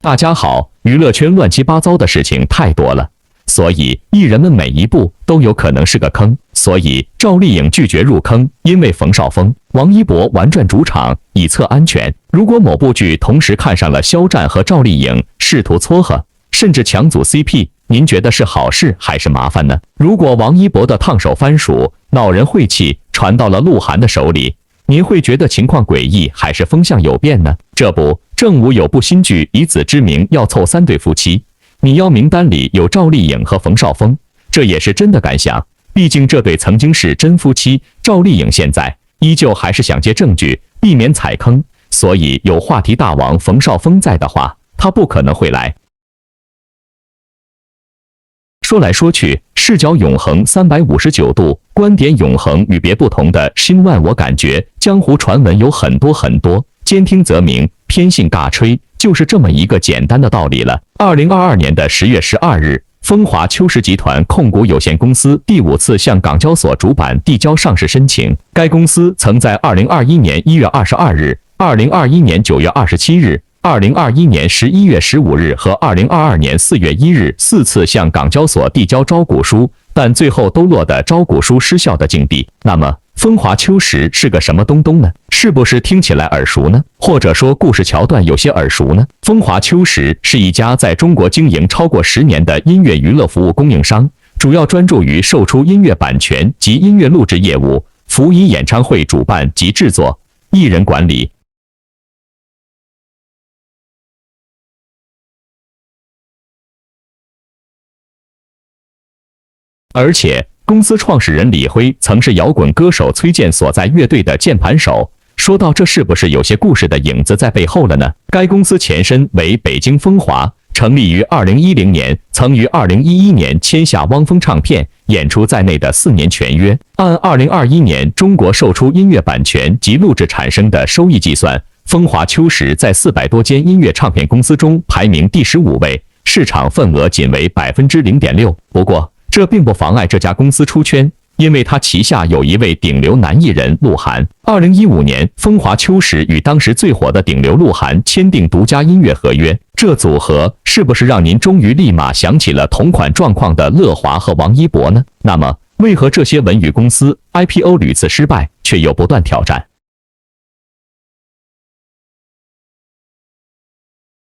大家好，娱乐圈乱七八糟的事情太多了，所以艺人们每一步都有可能是个坑。所以赵丽颖拒绝入坑，因为冯绍峰、王一博玩转主场，以策安全。如果某部剧同时看上了肖战和赵丽颖，试图撮合，甚至强组 CP， 您觉得是好事还是麻烦呢？如果王一博的烫手番薯、恼人晦气传到了鹿晗的手里，您会觉得情况诡异还是风向有变呢？这不，正午有部新剧以子之名要凑3对夫妻，拟邀名单里有赵丽颖和冯绍峰，这也是真的敢想，毕竟这对曾经是真夫妻。赵丽颖现在依旧还是想借证据，避免踩坑，所以有话题大王冯绍峰在的话，他不可能会来。说来说去，视角永恒359度，观点永恒与别不同的新万，我感觉江湖传闻有很多，兼听则明，偏信尬吹，就是这么一个简单的道理了。2022年的10月12日，风华秋实集团控股有限公司第5次向港交所主板递交上市申请。该公司曾在2021年1月22日、2021年9月27日、2021年11月15日和2022年4月1日4次向港交所递交招股书，但最后都落得招股书失效的境地。那么，风华秋实是个什么东东呢？是不是听起来耳熟呢？或者说故事桥段有些耳熟呢？风华秋实是一家在中国经营超过10年的音乐娱乐服务供应商，主要专注于售出音乐版权及音乐录制业务，辅以演唱会主办及制作、艺人管理。而且，公司创始人李辉曾是摇滚歌手崔健所在乐队的键盘手。说到这，是不是有些故事的影子在背后了呢？该公司前身为北京风华，成立于2010年，曾于2011年签下汪峰唱片演出在内的4年全约。按2021年中国售出音乐版权及录制产生的收益计算，风华秋实在400多间音乐唱片公司中排名第15位，市场份额仅为0.6%。不过，这并不妨碍这家公司出圈，因为他旗下有一位顶流男艺人鹿晗。2015年，风华秋实与当时最火的顶流鹿晗签订独家音乐合约。这组合是不是让您终于立马想起了同款状况的乐华和王一博呢？那么，为何这些文娱公司 IPO 屡次失败，却又不断挑战？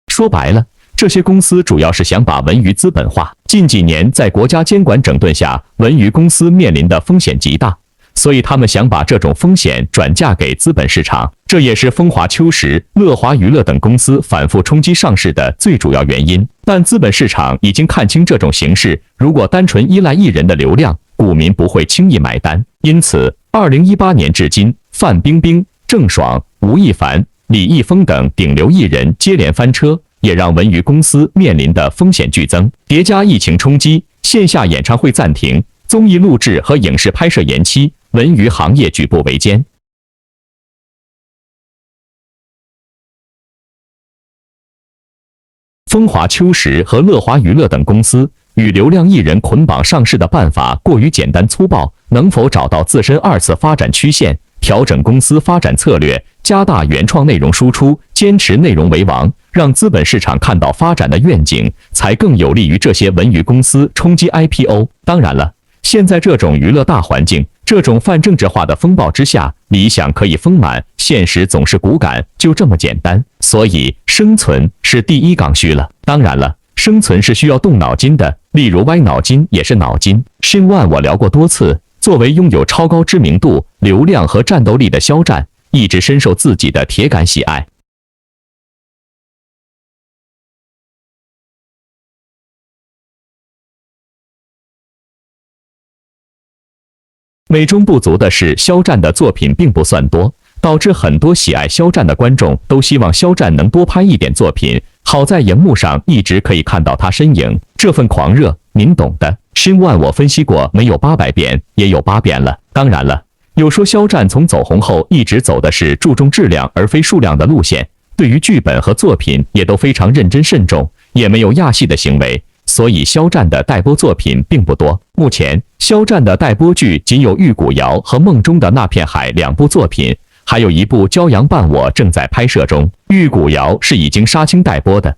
说白了，这些公司主要是想把文娱资本化。近几年在国家监管整顿下，文娱公司面临的风险极大，所以他们想把这种风险转嫁给资本市场，这也是风华秋实、乐华娱乐等公司反复冲击上市的最主要原因。但资本市场已经看清这种形势，如果单纯依赖艺人的流量，股民不会轻易买单。因此，2018年至今，范冰冰、郑爽、吴亦凡、李易峰等顶流艺人接连翻车，也让文娱公司面临的风险剧增，叠加疫情冲击，线下演唱会暂停，综艺录制和影视拍摄延期，文娱行业举步维艰。风华秋实和乐华娱乐等公司与流量艺人捆绑上市的办法过于简单粗暴，能否找到自身2次发展曲线，调整公司发展策略，加大原创内容输出，坚持内容为王，让资本市场看到发展的愿景，才更有利于这些文娱公司冲击 IPO。当然了，现在这种娱乐大环境，这种泛政治化的风暴之下，理想可以丰满，现实总是骨感，就这么简单。所以，生存是第一刚需了。当然了，生存是需要动脑筋的，例如歪脑筋也是脑筋。Shin One 我聊过多次，作为拥有超高知名度、流量和战斗力的肖战，一直深受自己的铁杆喜爱。美中不足的是，肖战的作品并不算多，导致很多喜爱肖战的观众都希望肖战能多拍一点作品。好在荧幕上一直可以看到他身影，这份狂热您懂的。Shin One 我分析过，没有800遍，也有8遍了。当然了，有说肖战从走红后一直走的是注重质量而非数量的路线，对于剧本和作品也都非常认真慎重，也没有亚戏的行为。所以肖战的待播作品并不多。目前，肖战的待播剧仅有《玉骨遥》和《梦中的那片海》2部作品，还有一部《骄阳伴我》正在拍摄中。《玉骨遥》是已经杀青待播的，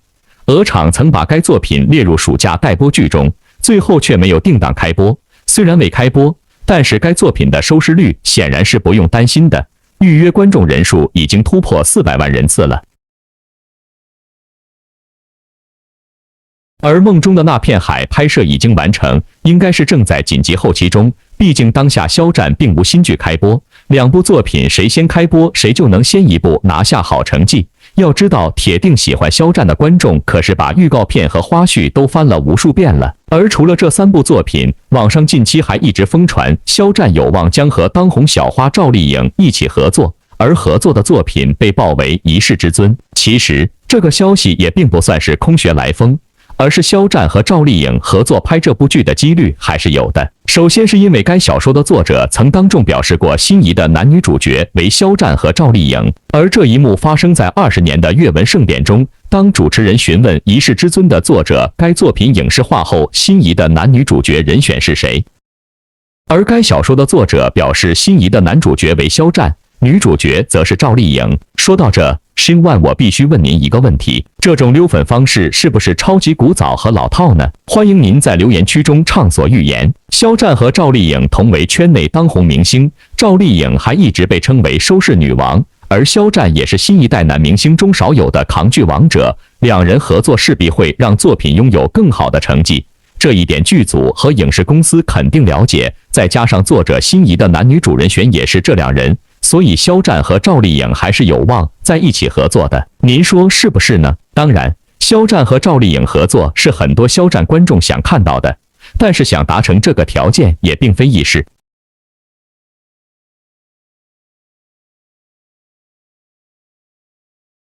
鹅厂曾把该作品列入暑假待播剧中，最后却没有定档开播。虽然未开播，但是该作品的收视率显然是不用担心的，预约观众人数已经突破400万人次了。而梦中的那片海拍摄已经完成，应该是正在紧急后期中。毕竟当下肖战并无新剧开播，两部作品谁先开播，谁就能先一步拿下好成绩。要知道，铁定喜欢肖战的观众可是把预告片和花絮都翻了无数遍了。而除了这3部作品，网上近期还一直疯传肖战有望将和当红小花赵丽颖一起合作，而合作的作品被报为《一世之尊》。其实这个消息也并不算是空穴来风，而是肖战和赵丽颖合作拍这部剧的几率还是有的。首先是因为该小说的作者曾当众表示过心仪的男女主角为肖战和赵丽颖，而这一幕发生在20年的阅文盛典中。当主持人询问《一世之尊》的作者该作品影视化后心仪的男女主角人选是谁，而该小说的作者表示心仪的男主角为肖战，女主角则是赵丽颖。说到这，Shin Wan，我必须问您一个问题，这种溜粉方式是不是超级古早和老套呢？欢迎您在留言区中畅所欲言。肖战和赵丽颖同为圈内当红明星，赵丽颖还一直被称为收视女王，而肖战也是新一代男明星中少有的扛剧王者，两人合作势必会让作品拥有更好的成绩。这一点剧组和影视公司肯定了解，再加上作者心仪的男女主人选也是这两人，所以肖战和赵丽颖还是有望在一起合作的。您说是不是呢？当然，肖战和赵丽颖合作是很多肖战观众想看到的，但是想达成这个条件也并非易事。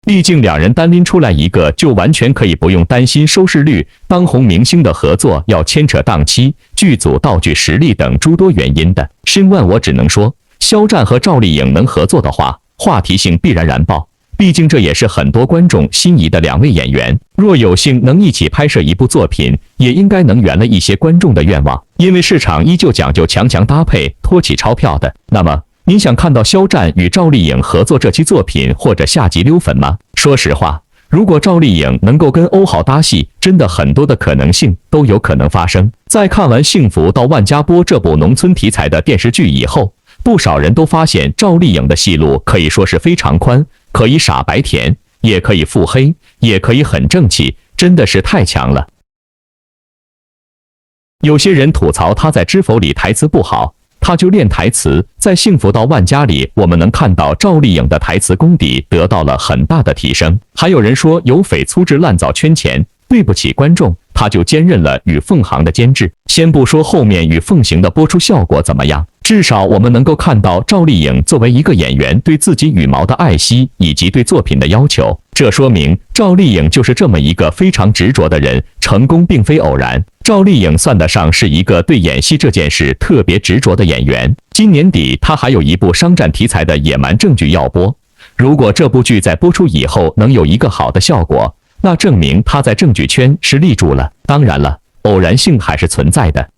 毕竟两人单拎出来一个，就完全可以不用担心收视率。当红明星的合作要牵扯档期、剧组道具实力等诸多原因的。Shin Wan，我只能说，肖战和赵丽颖能合作的话，话题性必然燃爆。毕竟这也是很多观众心仪的两位演员，若有幸能一起拍摄一部作品，也应该能圆了一些观众的愿望。因为市场依旧讲究强强搭配，托起钞票的。那么，您想看到肖战与赵丽颖合作这期作品或者下集溜粉吗？说实话，如果赵丽颖能够跟欧豪搭戏，真的很多的可能性都有可能发生。在看完《幸福到万家波》这部农村题材的电视剧以后，不少人都发现赵丽颖的戏路可以说是非常宽，可以傻白甜，也可以腹黑，也可以很正气，真的是太强了。有些人吐槽她在《知否》里台词不好，他就练台词。在《幸福到万家》里，我们能看到赵丽颖的台词功底得到了很大的提升。还有人说有匪粗制滥造圈钱，对不起观众，他就兼任了与凤航的监制。先不说后面与凤行的播出效果怎么样，至少我们能够看到赵丽颖作为一个演员对自己羽毛的爱惜以及对作品的要求。这说明赵丽颖就是这么一个非常执着的人，成功并非偶然。赵丽颖算得上是一个对演戏这件事特别执着的演员。今年底她还有一部商战题材的野蛮正剧要播，如果这部剧在播出以后能有一个好的效果，那证明她在正剧圈是立住了。当然了，偶然性还是存在的。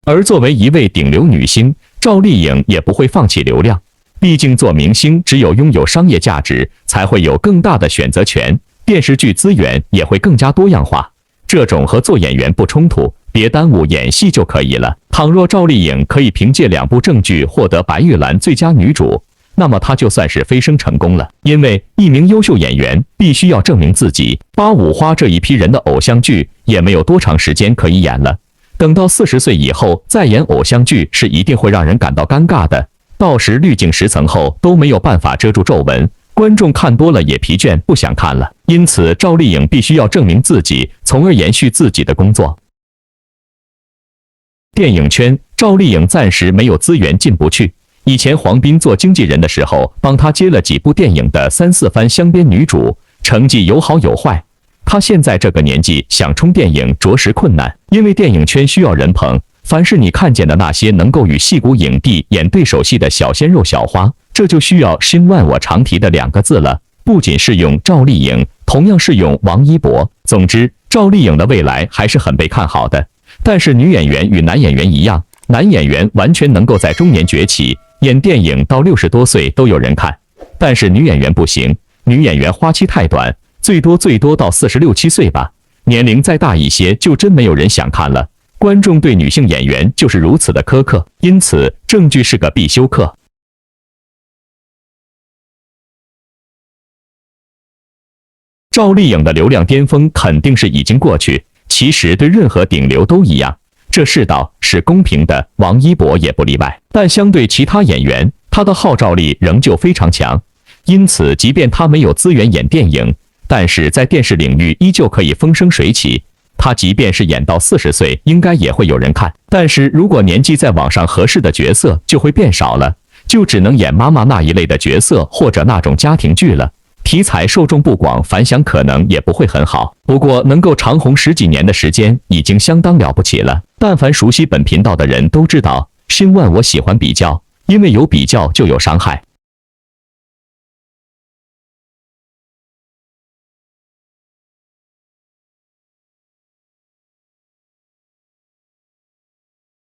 而作为一位顶流女星，赵丽颖也不会放弃流量。毕竟做明星只有拥有商业价值，才会有更大的选择权，电视剧资源也会更加多样化。这种和做演员不冲突，别耽误演戏就可以了。倘若赵丽颖可以凭借2部正剧获得白玉兰最佳女主，那么她就算是飞升成功了。因为一名优秀演员必须要证明自己，八五花这一批人的偶像剧也没有多长时间可以演了。等到40岁以后再演偶像剧是一定会让人感到尴尬的，到时滤镜10层后都没有办法遮住皱纹，观众看多了也疲倦不想看了。因此赵丽颖必须要证明自己，从而延续自己的工作。电影圈赵丽颖暂时没有资源进不去，以前黄斌做经纪人的时候帮她接了几部电影的3、4番镶边女主，成绩有好有坏。他现在这个年纪想冲电影着实困难，因为电影圈需要人捧，凡是你看见的那些能够与戏骨影帝演对手戏的小鲜肉小花，这就需要Shin Wan我常提的2个字了，不仅适用赵丽颖，同样适用王一博。总之，赵丽颖的未来还是很被看好的。但是女演员与男演员一样，男演员完全能够在中年崛起，演电影到60多岁都有人看，但是女演员不行，女演员花期太短，最多到46、7岁吧，年龄再大一些就真没有人想看了。观众对女性演员就是如此的苛刻，因此正剧是个必修课。赵丽颖的流量巅峰肯定是已经过去，其实对任何顶流都一样，这世道是公平的，王一博也不例外。但相对其他演员，她的号召力仍旧非常强，因此即便她没有资源演电影，但是在电视领域依旧可以风生水起。她即便是演到40岁，应该也会有人看。但是如果年纪在网上合适的角色就会变少了，就只能演妈妈那一类的角色或者那种家庭剧了。题材受众不广，反响可能也不会很好。不过能够长红10几年的时间已经相当了不起了。但凡熟悉本频道的人都知道，新万我喜欢比较，因为有比较就有伤害。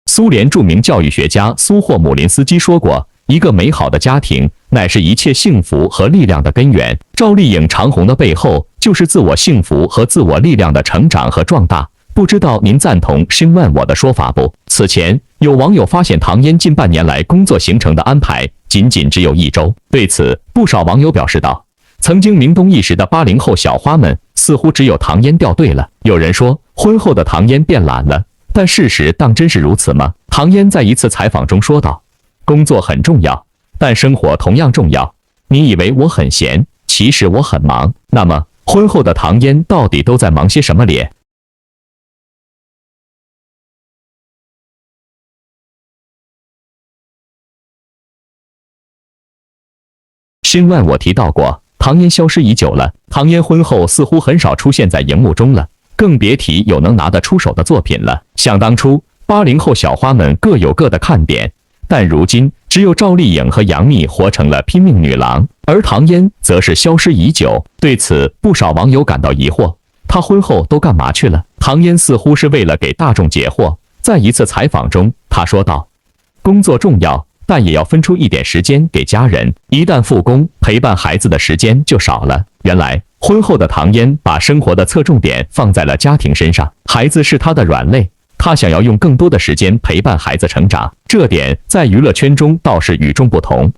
苏联著名教育学家苏霍姆林斯基说过，一个美好的家庭乃是一切幸福和力量的根源。赵丽颖长红的背后，就是自我幸福和自我力量的成长和壮大。不知道您赞同新万我的说法不？此前有网友发现唐嫣近半年来工作行程的安排仅只有1周，对此不少网友表示道，曾经名动一时的80后小花们似乎只有唐嫣掉队了。有人说婚后的唐嫣变懒了，但事实当真是如此吗？唐嫣在一次采访中说道，工作很重要，但生活同样重要。你以为我很闲，其实我很忙。那么婚后的唐嫣到底都在忙些什么咧？新万我提到过，唐嫣消失已久了。唐嫣婚后似乎很少出现在荧幕中了，更别提有能拿得出手的作品了。想当初80后小花们各有各的看点，但如今只有赵丽颖和杨幂活成了拼命女郎，而唐嫣则是消失已久。对此，不少网友感到疑惑，她婚后都干嘛去了？唐嫣似乎是为了给大众解惑。在一次采访中，她说道，工作重要，但也要分出一点时间给家人，一旦复工，陪伴孩子的时间就少了。原来婚后的唐嫣把生活的侧重点放在了家庭身上，孩子是她的软肋，她想要用更多的时间陪伴孩子成长，这点在娱乐圈中倒是与众不同。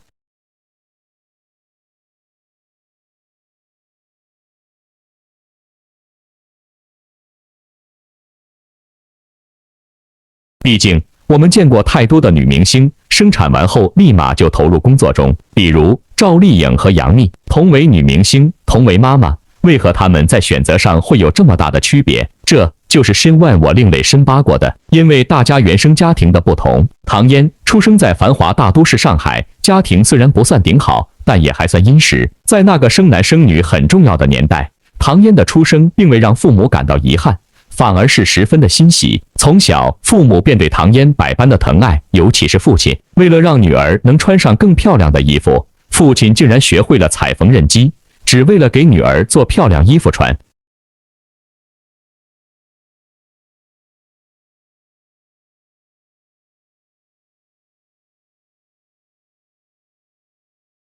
毕竟我们见过太多的女明星生产完后立马就投入工作中，比如赵丽颖和杨幂，同为女明星，同为妈妈，为何她们在选择上会有这么大的区别？这就是新万我另类深扒过的。因为大家原生家庭的不同，唐嫣出生在繁华大都市上海，家庭虽然不算顶好，但也还算殷实。在那个生男生女很重要的年代，唐嫣的出生并未让父母感到遗憾，反而是十分的欣喜。从小，父母便对唐嫣百般的疼爱，尤其是父亲，为了让女儿能穿上更漂亮的衣服，父亲竟然学会了裁缝纫机，只为了给女儿做漂亮衣服穿。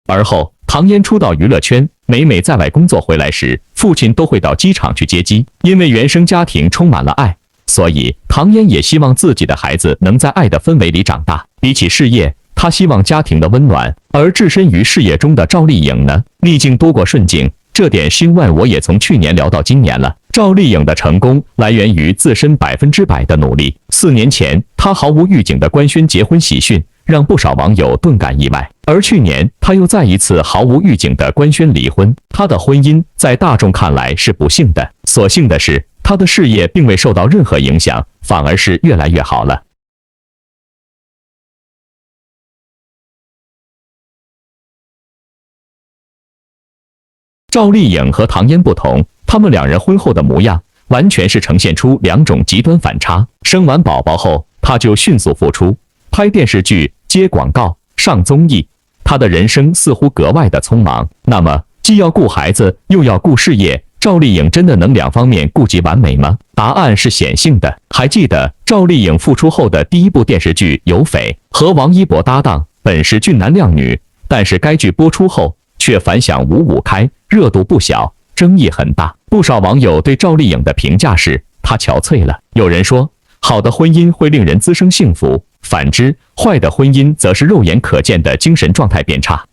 而后，唐嫣出道娱乐圈，每在外工作回来时，父亲都会到机场去接机。因为原生家庭充满了爱，所以唐嫣也希望自己的孩子能在爱的氛围里长大。比起事业，她希望家庭的温暖。而置身于事业中的赵丽颖呢，逆境多过顺境，这点新万我也从去年聊到今年了。赵丽颖的成功来源于自身100%的努力。4年前，她毫无预警的官宣结婚喜讯，让不少网友顿感意外。而去年，她又再一次毫无预警的官宣离婚。她的婚姻在大众看来是不幸的，所幸的是，她的事业并未受到任何影响，反而是越来越好了。赵丽颖和唐嫣不同，他们两人婚后的模样完全是呈现出两种极端反差。生完宝宝后，她就迅速复出，拍电视剧、接广告、上综艺，她的人生似乎格外的匆忙。那么，既要顾孩子，又要顾事业，赵丽颖真的能两方面顾及完美吗？答案是显性的。还记得赵丽颖复出后的第一部电视剧《有匪》，和王一博搭档，本是俊男靓女，但是该剧播出后却反响五五开，热度不小，争议很大。不少网友对赵丽颖的评价是她憔悴了。有人说，好的婚姻会令人滋生幸福，反之，坏的婚姻则是肉眼可见的精神状态变差。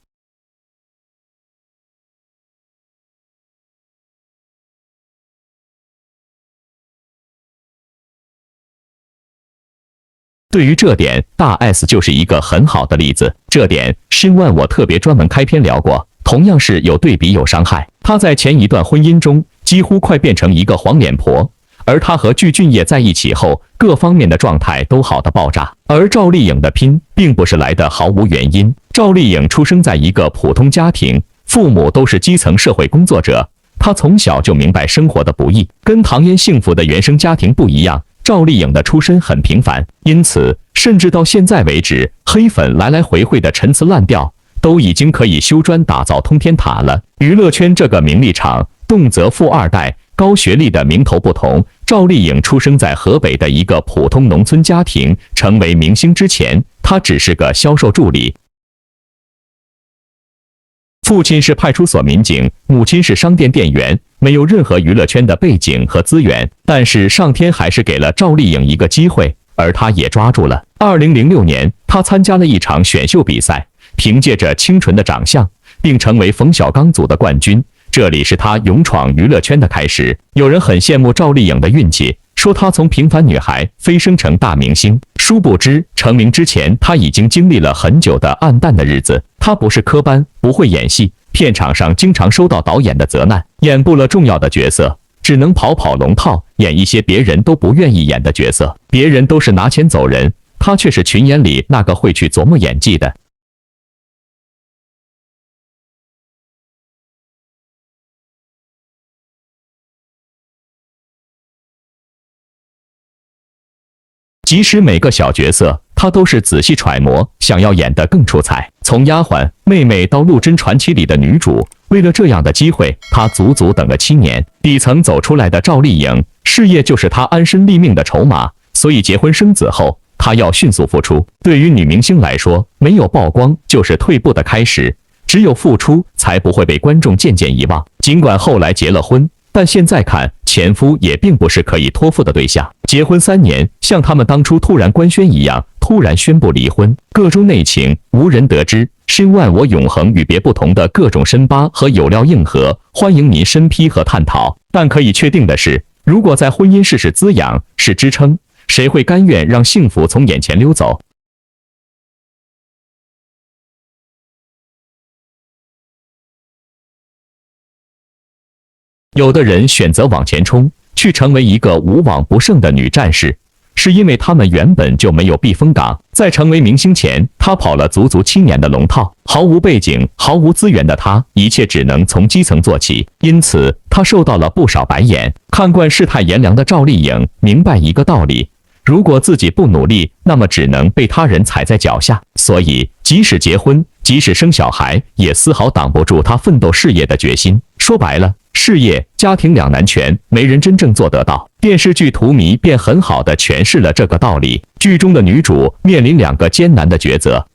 对于这点，大 S 就是一个很好的例子。这点，新万我特别专门开篇聊过，同样是有对比有伤害。她在前一段婚姻中几乎快变成一个黄脸婆，而她和具俊晔在一起后，各方面的状态都好的爆炸。而赵丽颖的拼，并不是来的毫无原因。赵丽颖出生在一个普通家庭，父母都是基层社会工作者，她从小就明白生活的不易，跟唐嫣幸福的原生家庭不一样。赵丽颖的出身很平凡，因此甚至到现在为止，黑粉来来回回的陈词滥调，都已经可以修砖打造通天塔了。娱乐圈这个名利场，动辄富二代、高学历的名头不同，赵丽颖出生在河北的一个普通农村家庭，成为明星之前，她只是个销售助理。父亲是派出所民警，母亲是商店店员，没有任何娱乐圈的背景和资源，但是上天还是给了赵丽颖一个机会，而她也抓住了。2006年，她参加了一场选秀比赛，凭借着清纯的长相，并成为冯小刚组的冠军，这里是她勇闯娱乐圈的开始。有人很羡慕赵丽颖的运气，说她从平凡女孩飞升成大明星，殊不知成名之前，她已经经历了很久的暗淡的日子。她不是科班，不会演戏，片场上经常收到导演的责难，演不了重要的角色，只能跑跑龙套，演一些别人都不愿意演的角色。别人都是拿钱走人，她却是群演里那个会去琢磨演技的。即使每个小角色，她都是仔细揣摩，想要演得更出彩。从丫鬟、妹妹到《陆贞传奇》里的女主，为了这样的机会，她足足等了7年。底层走出来的赵丽颖，事业就是她安身立命的筹码，所以结婚生子后，她要迅速复出。对于女明星来说，没有曝光就是退步的开始，只有付出才不会被观众渐渐遗忘。尽管后来结了婚，但现在看，前夫也并不是可以托付的对象。结婚3年，像他们当初突然官宣一样，突然宣布离婚，各种内情无人得知。深万我永恒与别不同的各种深扒和有料硬核，欢迎您深批和探讨。但可以确定的是，如果在婚姻是滋养，是支撑，谁会甘愿让幸福从眼前溜走？有的人选择往前冲，去成为一个无往不胜的女战士，是因为他们原本就没有避风港。在成为明星前，她跑了足足7年的龙套，毫无背景、毫无资源的她，一切只能从基层做起，因此她受到了不少白眼。看惯世态炎凉的赵丽颖明白一个道理：如果自己不努力，那么只能被他人踩在脚下。所以，即使结婚，即使生小孩，也丝毫挡不住她奋斗事业的决心。说白了，事业、家庭两难全，没人真正做得到。电视剧《荼蘼》便很好地诠释了这个道理。剧中的女主面临2个艰难的抉择：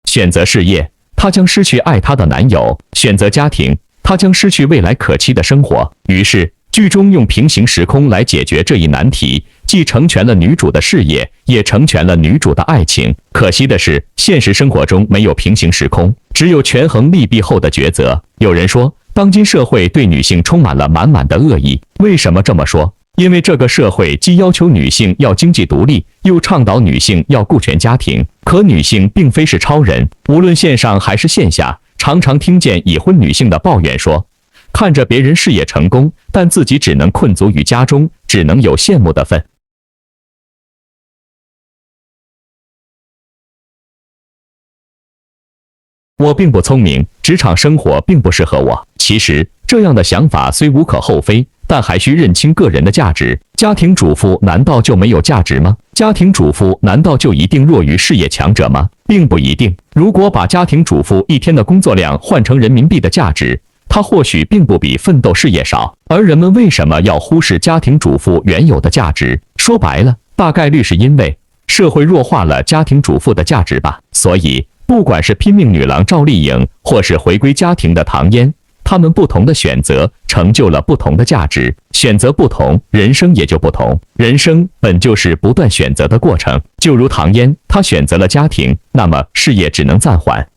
选择事业，她将失去爱她的男友；选择家庭，她将失去未来可期的生活。于是，剧中用平行时空来解决这一难题，既成全了女主的事业，也成全了女主的爱情。可惜的是，现实生活中没有平行时空，只有权衡利弊后的抉择。有人说，当今社会对女性充满了满满的恶意。为什么这么说？因为这个社会既要求女性要经济独立，又倡导女性要顾全家庭。可女性并非是超人，无论线上还是线下，常常听见已婚女性的抱怨说，看着别人事业成功，但自己只能困足于家中，只能有羡慕的份。我并不聪明，职场生活并不适合我。其实，这样的想法虽无可厚非，但还需认清个人的价值。家庭主妇难道就没有价值吗？家庭主妇难道就一定弱于事业强者吗？并不一定。如果把家庭主妇一天的工作量换成人民币的价值，它或许并不比奋斗事业少。而人们为什么要忽视家庭主妇原有的价值？说白了，大概率是因为社会弱化了家庭主妇的价值吧。所以，不管是拼命女郎赵丽颖，或是回归家庭的唐嫣，他们不同的选择成就了不同的价值，选择不同，人生也就不同。人生本就是不断选择的过程，就如唐嫣，她选择了家庭，那么事业只能暂缓。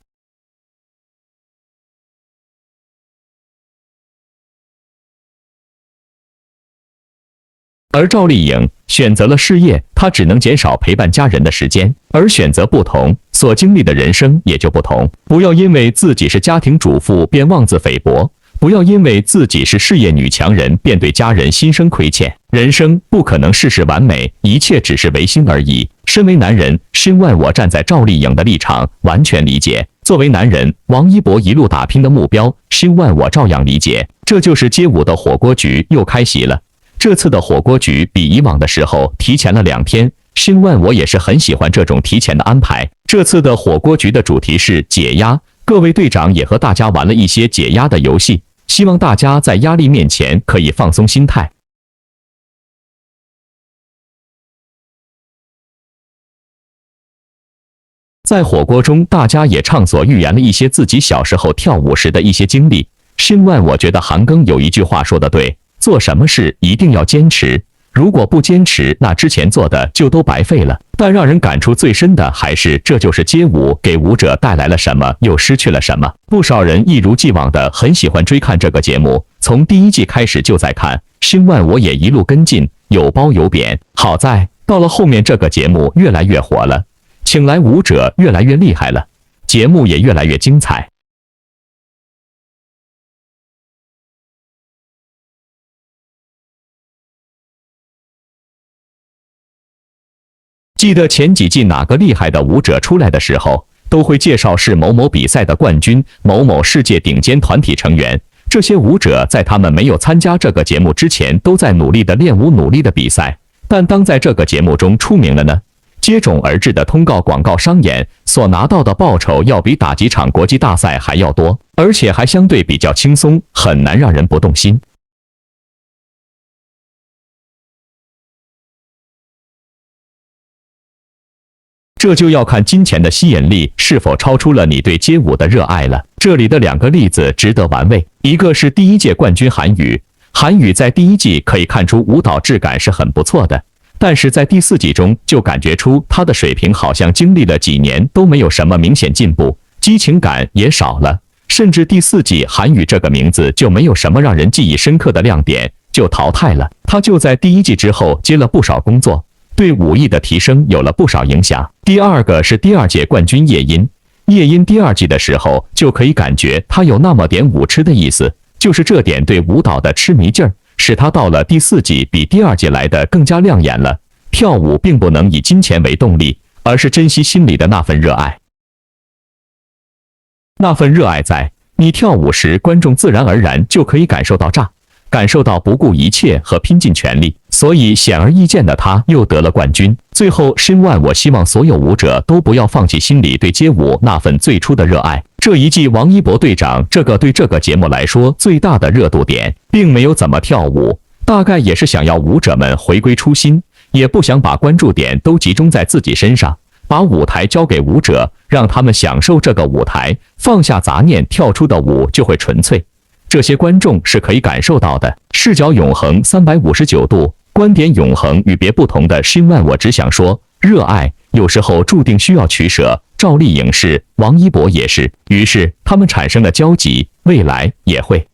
而赵丽颖选择了事业，她只能减少陪伴家人的时间，而选择不同，所经历的人生也就不同。不要因为自己是家庭主妇便妄自菲薄，不要因为自己是事业女强人便对家人心生亏欠。人生不可能事事完美，一切只是违心而已。身为男人，身外我站在赵丽颖的立场完全理解；作为男人，王一博一路打拼的目标，身外我照样理解。这就是街舞的火锅局又开席了。这次的火锅局比以往的时候提前了2天，身外我也是很喜欢这种提前的安排。这次的火锅局的主题是解压，各位队长也和大家玩了一些解压的游戏，希望大家在压力面前可以放松心态。在火锅中，大家也畅所欲言了一些自己小时候跳舞时的一些经历。身外我觉得韩庚有一句话说得对，做什么事一定要坚持，如果不坚持，那之前做的就都白费了。但让人感触最深的还是，这就是街舞给舞者带来了什么，又失去了什么。不少人一如既往的很喜欢追看这个节目，从第1季开始就在看，身外我也一路跟进，有褒有贬。好在到了后面，这个节目越来越火了，请来舞者越来越厉害了，节目也越来越精彩。记得前几季哪个厉害的舞者出来的时候，都会介绍是某某比赛的冠军，某某世界顶尖团体成员。这些舞者在他们没有参加这个节目之前，都在努力的练舞，努力的比赛。但当在这个节目中出名了呢，接踵而至的通告、广告、商演所拿到的报酬要比打几场国际大赛还要多，而且还相对比较轻松，很难让人不动心。这就要看金钱的吸引力是否超出了你对街舞的热爱了。这里的2个例子值得玩味，一个是第1届冠军韩宇。韩宇在第1季可以看出舞蹈质感是很不错的，但是在第4季中就感觉出他的水平好像经历了几年都没有什么明显进步，激情感也少了，甚至第4季韩宇这个名字就没有什么让人记忆深刻的亮点，就淘汰了。他就在第1季之后接了不少工作，对武艺的提升有了不少影响。第2个是第2届冠军叶音。叶音第2季的时候就可以感觉他有那么点舞痴的意思，就是这点对舞蹈的痴迷劲儿，使他到了第4季比第2季来的更加亮眼了。跳舞并不能以金钱为动力，而是珍惜心里的那份热爱。那份热爱在你跳舞时，观众自然而然就可以感受到感受到不顾一切和拼尽全力，所以显而易见的他又得了冠军。最后，身外我希望所有舞者都不要放弃心里对街舞那份最初的热爱。这一季王一博队长对这个节目来说最大的热度点，并没有怎么跳舞，大概也是想要舞者们回归初心，也不想把关注点都集中在自己身上，把舞台交给舞者，让他们享受这个舞台，放下杂念，跳出的舞就会纯粹。这些观众是可以感受到的。视角永恒359度，观点永恒与别不同的身外我只想说，热爱有时候注定需要取舍。赵丽颖是，王一博也是，于是他们产生了交集，未来也会。